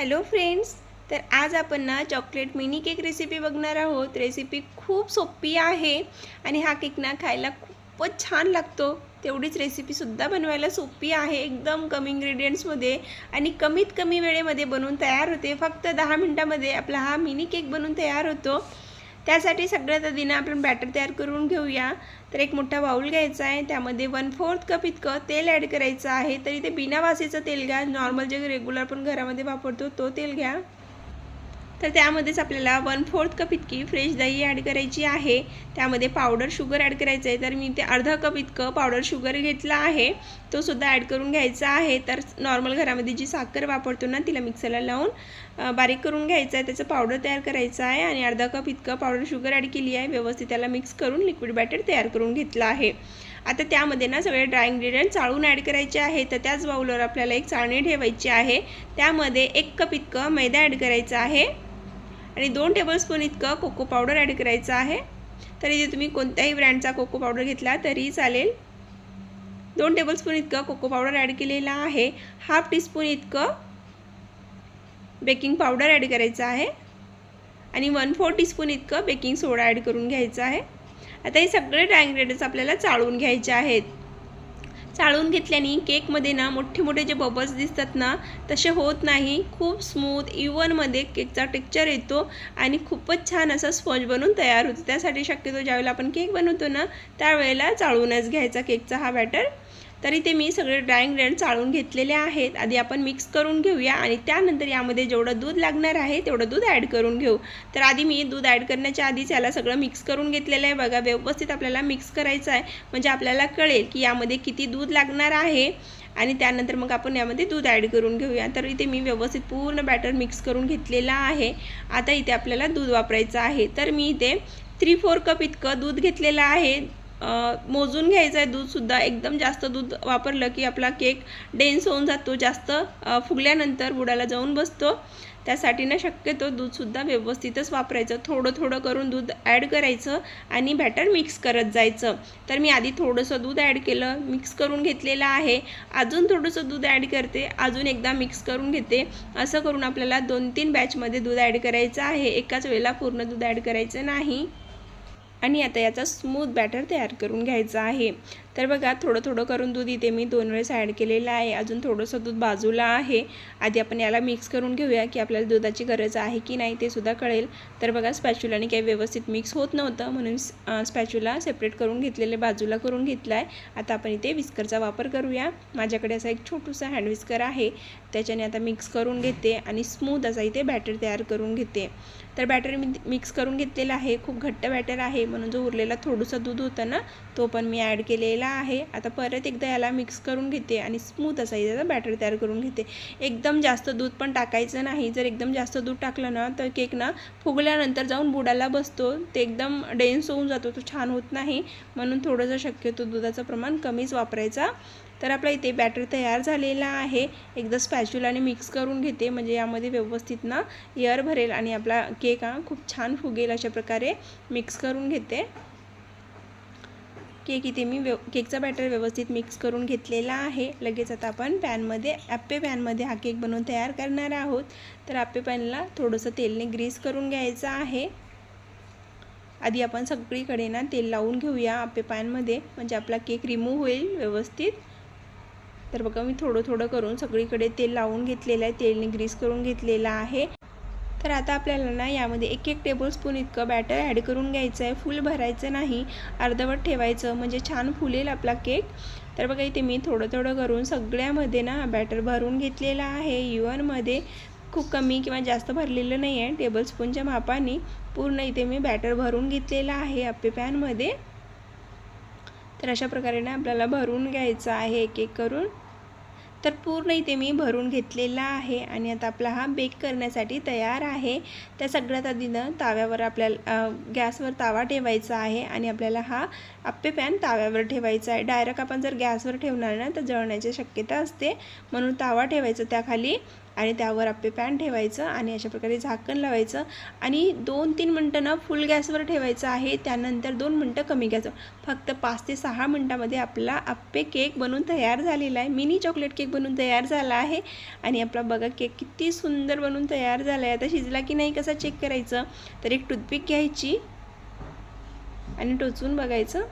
Hello friends, तर आज आपण ना चॉकलेट मिनी केक रेसिपी बघणार आहोत। रेसिपी खूप सोपी आहे आणि हा केक ना खायला खूपच छान लागतो। तेवढीच रेसिपीसुद्धा बनवायला सोपी आहे, एकदम कमी इंग्रेडियंट्समध्ये आणि कमीत कमी वेळेमध्ये बनवून तयार होते। फक्त 10 मिनिटांमध्ये आपला हा मिनी केक बनवून तयार होतो। त्यासाठी सगळ्यात आधी ना आपण बॅटर तयार करून घेऊया। तर एक मोठा बाउल घ्यायचा आहे, त्यामध्ये 1/4 कप इतकं तेल ॲड करायचं आहे। तर इथे बिना वासेचं तेल घ्या, नॉर्मल जे रेग्युलर आपण घरामध्ये वापरतो तो तेल घ्या। तर त्यामध्येच आपल्याला 1/4 कप इतकी फ्रेश दही ॲड करायची आहे। त्यामध्ये पावडर शुगर ॲड करायचं आहे। तर मी इथे अर्धा कप इतकं पावडर शुगर घेतला आहे, तो सुद्धा ॲड करून घ्यायचा आहे। तर नॉर्मल घरामध्ये जी साखर वापरतो ना, तिला मिक्सरला लावून बारीक करून घ्यायचं आहे, त्याचं पावडर तयार करायचं आहे। आणि अर्धा कप इतकं पावडर शुगर ॲड केली आहे, व्यवस्थित त्याला मिक्स करून लिक्विड बॅटर तयार करून घेतलं आहे। आता त्यामध्ये ना सगळे ड्राय इंग्रेडियंट चाळून ॲड करायचे आहे। तर त्याच बाउलवर आपल्याला एक चाळणी ठेवायची आहे, त्यामध्ये 1 कप इतकं मैदा ॲड करायचा आहे आणि 2 टेबलस्पून इतकं कोको पावडर ॲड करायचं आहे। तर इथे तुम्ही कोणत्याही ब्रँडचा कोको पावडर घेतला तरी चालेल। 2 टेबलस्पून इतकं कोको पावडर ॲड केलेला आहे। हाफ टीस्पून इतकं बेकिंग पावडर ॲड करायचं आहे आणि 1/4 टीस्पून इतकं बेकिंग सोडा ॲड करून घ्यायचा आहे। आता हे सगळे ड्राय इंग्रेडियंट्स आपल्याला चाळून घ्यायचे आहेत। चाळून घेतल्याने केकमध्ये ना मोठे मोठे जे बबल्स दिसतात ना, तसे होत नाही। खूप स्मूथ इव्हनमध्ये केकचा टेक्स्चर येतो आणि खूपच छान असा स्पंज बनून तयार होतो। त्यासाठी शक्यतो ज्यावेळेला आपण केक बनवतो ना, त्यावेळेला चाळूनच घ्यायचा केकचा हा बॅटर। तरी ते मी सगळे ड्राय इंग्रेडियंट चाळून घेतलेले आहेत। आधी आपण मिक्स करून घेऊया आणि त्यानंतर यामध्ये जेवढं दूध लागणार आहे तेवढं दूध ॲड करून घेऊ। तर आधी मी दूध ॲड करण्याच्या आधीच याला सगळं मिक्स करून घेतलेलं आहे। बघा, व्यवस्थित आपल्याला मिक्स करायचं आहे, म्हणजे आपल्याला कळेल की यामध्ये किती दूध लागणार आहे आणि त्यानंतर मग आपण यामध्ये दूध ॲड करून घेऊया। तर इथे मी व्यवस्थित पूर्ण बॅटर मिक्स करून घेतलेला आहे। आता इथे आपल्याला दूध वापरायचं आहे। तर मी इथे 3/4 कप इतकं दूध घेतलेलं आहे। मोजून घ्यायचं आहे दूधसुद्धा। एकदम जास्त दूध वापरलं की आपला केक डेन्स होऊन जातो, जास्त फुगल्यानंतर बुडाला जाऊन बसतो। त्यासाठी ना शक्यतो दूधसुद्धा व्यवस्थितच वापरायचं। थोडं थोडं करून दूध ॲड करायचं आणि बॅटर मिक्स करत जायचं। तर मी आधी थोडंसं दूध ॲड केलं, मिक्स करून घेतलेलं आहे। अजून थोडंसं दूध ॲड करते, अजून एकदा मिक्स करून घेते। असं करून आपल्याला 2-3 बॅचमध्ये दूध ॲड करायचं आहे, एकाच वेळेला पूर्ण दूध ॲड करायचं नाही। आणि आता याचा स्मूथ बॅटर तयार करून घ्यायचा आहे। तर बघा, थोडं थोडं करून दूध इथे मी 2 वेळेस ॲड केलेलं आहे। अजून थोडंसं दूध बाजूला आहे। आधी आपण याला मिक्स करून घेऊया की आपल्याला दुधाची गरज आहे की नाही ते सुद्धा कळेल। तर बघा, स्पॅच्युलाने काही व्यवस्थित मिक्स होत नव्हतं, म्हणून स्पॅच्युला सेपरेट करून घेतलेले बाजूला करून घेतला आहे। आता आपण इथे विस्करचा वापर करूया। माझ्याकडे असा एक छोटूसा हँड विस्कर आहे, त्याच्याने आता मिक्स करून घेते आणि स्मूथ असा इथे बॅटर तयार करून घेते। तर बॅटर मी मिक्स करून घेतलेला आहे। खूप घट्ट बॅटर आहे, म्हणून जो उरलेला थोडंसं दूध होतं ना, तो पण मी ॲड केलेला आहे। आता परत एकदा याला मिक्स करून घेते आणि स्मूथ असा याचा बॅटर तयार करून घेते। एकदम जास्त दूध पण टाकायचं नाही। जर एकदम जास्त दूध टाकलं ना, तर केक ना फुगल्यानंतर जाऊन बुडाला बसतो, ते एकदम डेन्स होऊन जातो, तो छान होत नाही। म्हणून थोडंसं शक्यतो दुधाचं प्रमाण कमीच वापरायचा। तर आपला इथे बॅटर तयार झालेला आहे। एकदा स्पॅच्युलाने मिक्स करून घेते, म्हणजे यामध्ये व्यवस्थित ना एअर भरेल आणि आपला केक खूप छान फुगेल। अशा प्रकारे मिक्स करून घेते केक। इथे मी केकचा बॅटर व्यवस्थित मिक्स करून घेतलेला आहे। लगेच आता आपण ॲप्पे पॅनमध्ये हा केक बनवून तयार करणार आहोत। तर ॲप्पे पॅनला थोडंसं तेलने ग्रीस करून घ्यायचं आहे। आधी आपण सगळीकडे ना तेल लावून घेऊया ॲप्पे पॅनमध्ये, म्हणजे आपला केक रिमूव्ह होईल व्यवस्थित। तर बघा, मी थोडं थोडं करून सगळीकडे तेल लावून घेतलेलं आहे, तेलने ग्रीस करून घेतलेलं आहे। तर आता आपल्याला ना यामध्ये 1-1 टेबलस्पून इतकं बॅटर ॲड करून घ्यायचं आहे। फुल भरायचं नाही, अर्धवट ठेवायचं, म्हणजे छान फुलेल आपला केक। तर बघा, इथे मी थोडं थोडं करून सगळ्यामध्ये ना बॅटर भरून घेतलेला आहे। इव्हनमध्ये खूप कमी किंवा जास्त भरलेलं नाही आहे, टेबलस्पूनच्या मापाने पूर्ण इथे मी बॅटर भरून घेतलेलं आहे ॲप्पे पॅनमध्ये। तर अशा प्रकारे ना आपल्याला भरून घ्यायचं आहे एक एक करून। तर पूर्ण इथे मी भरून घेतलेला आहे आणि आता आपला हा बेक करण्यासाठी तयार आहे। त्या सगळ्यात आधी ना ताव्यावर आपल्याला गॅसवर तावा ठेवायचा आहे आणि आपल्याला हा ॲप्पे पॅन ताव्यावर ठेवायचा आहे। डायरेक्ट आपण जर गॅसवर ठेवणार ना, तर जळण्याची शक्यता असते, म्हणून तावा ठेवायचा त्याखाली आणि त्यावर आपले पॅन ठेवायचं आणि अशा प्रकारे झाकण लावायचं आणि 2-3 मिनटं ना फुल गॅसवर ठेवायचं आहे. त्यानंतर 2 मिनटं कमी गॅसवर. फक्त 5 ते 6 मिनटामध्ये आपला आप्पे केक बनून तयार झालेला आहे. मिनी चॉकलेट केक बनून तयार झाला आहे आणि आपला बघा केक किती सुंदर बनून तयार झाला आहे. आता शिजला की नाही कसं चेक करायचं, तर एक टूथपिक घ्यायची आणि टोचून बघायचं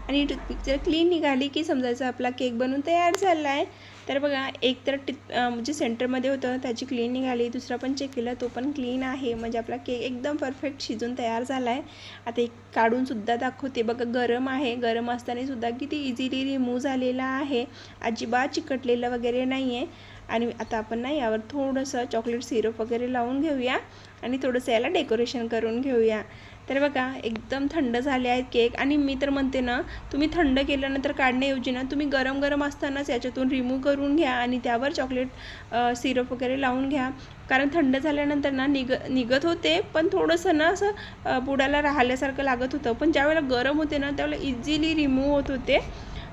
आणि टूथपिक जर क्लीन निघाली की समजायचं आपला केक बनून तयार झाला आहे. तर बघा एक तर म्हणजे सेंटरमध्ये होतं त्याची क्लीन निघाली, दुसरा पण चेक केला तो पण क्लीन आहे. म्हणजे आपला केक एकदम परफेक्ट शिजून तयार झाला आहे. आता एक काढूनसुद्धा दाखवते बघा. गरम आहे, गरम असतानासुद्धा किती इझिली रिमूव्ह झालेला आहे, अजिबात चिकटलेलं वगैरे नाही आहे. आणि आता आपण ना यावर थोडंसं चॉकलेट सिरप वगैरे लावून घेऊया आणि थोडंसं याला डेकोरेशन करून घेऊया. तर बघा एकदम थंड झाले आहेत केक आणि मी तर म्हणते ना तुम्ही थंड केल्यानंतर काढण्याऐवजी ना तुम्ही गरम गरम असतानाच याच्यातून रिमूव्ह करून घ्या आणि त्यावर चॉकलेट सिरप वगैरे लावून घ्या. कारण थंड झाल्यानंतर ना निघत होते पण थोडंसं ना असं बुडाला राहिल्यासारखं लागत होतं, पण ज्यावेळेला गरम होते ना त्यावेळेला इझिली रिमूव्ह होत होते.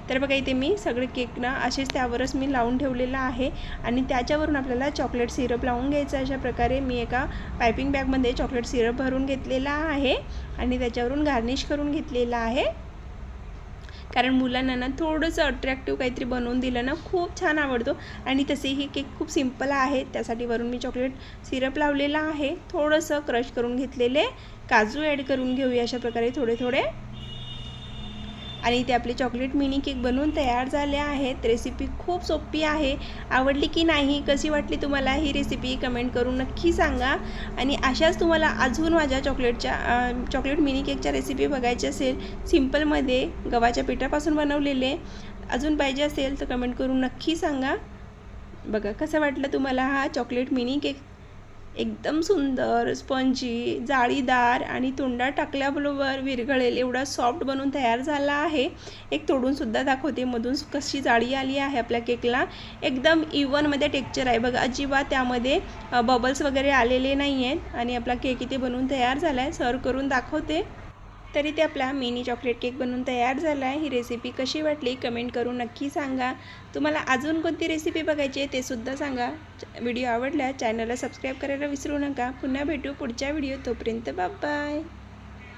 तर बघा इथे मी सगळे केक ना असेच त्यावरच मी लावून ठेवलेला आहे आणि त्याच्यावरून आपल्याला चॉकलेट सिरप लावून घ्यायचं. अशा प्रकारे मी एका पायपिंग बॅगमध्ये चॉकलेट सिरप भरून घेतलेला आहे आणि त्याच्यावरून गार्निश करून घेतलेला आहे. कारण मुलांना ना थोडंसं अट्रॅक्टिव्ह काहीतरी बनवून दिलं ना खूप छान आवडतो. आणि तसेही केक खूप सिंपल आहे, त्यासाठी वरून मी चॉकलेट सिरप लावलेला आहे. थोडंसं क्रश करून घेतलेले काजू ॲड करून घेऊया अशा प्रकारे थोडे थोडे. आणि इथे आपले चॉकलेट मिनी केक बनवून तयार झाले आहेत. रेसिपी खूप सोपी आहे. आवडली की नाही, कशी वाटली तुम्हाला ही रेसिपी कमेंट करून नक्की सांगा. आणि अशाच तुम्हाला अजून माझ्या चॉकलेट मिनी केकच्या रेसिपी बघायची असेल सिंपलमध्ये गव्हाच्या पिठापासून बनवलेले अजून पाहिजे असेल तर कमेंट करून नक्की सांगा. बघा कसं वाटलं तुम्हाला हा चॉकलेट मिनी केक. एकदम सुंदर, स्पंजी, जाळीदार आणि तोंडात टाकल्याबरोबर विरघळेल एवढा सॉफ्ट बनून तयार झाला आहे. एक तोडूनसुद्धा दाखवते मधून कशी जाळी आली आहे आपल्या केकला. एकदम इव्हनमध्ये टेक्स्चर आहे बघा, अजिबात त्यामध्ये बबल्स वगैरे आलेले नाही आहेत. आणि आपला केक इथे बनवून तयार झाला आहे. सर्व करून दाखवते. तरी ते आपला मिनी चॉकलेट केक बनवून तयार झाला आहे. ही रेसिपी कशी वाटली कमेंट करून नक्की सांगा. तुम्हाला अजून कोणती रेसिपी बघायची आहे ते सुद्धा सांगा. व्हिडिओ आवडल्यास चॅनलला सबस्क्राईब करायला विसरू नका. पुन्हा भेटू पुढच्या व्हिडिओ. तोपर्यंत बाय बाय.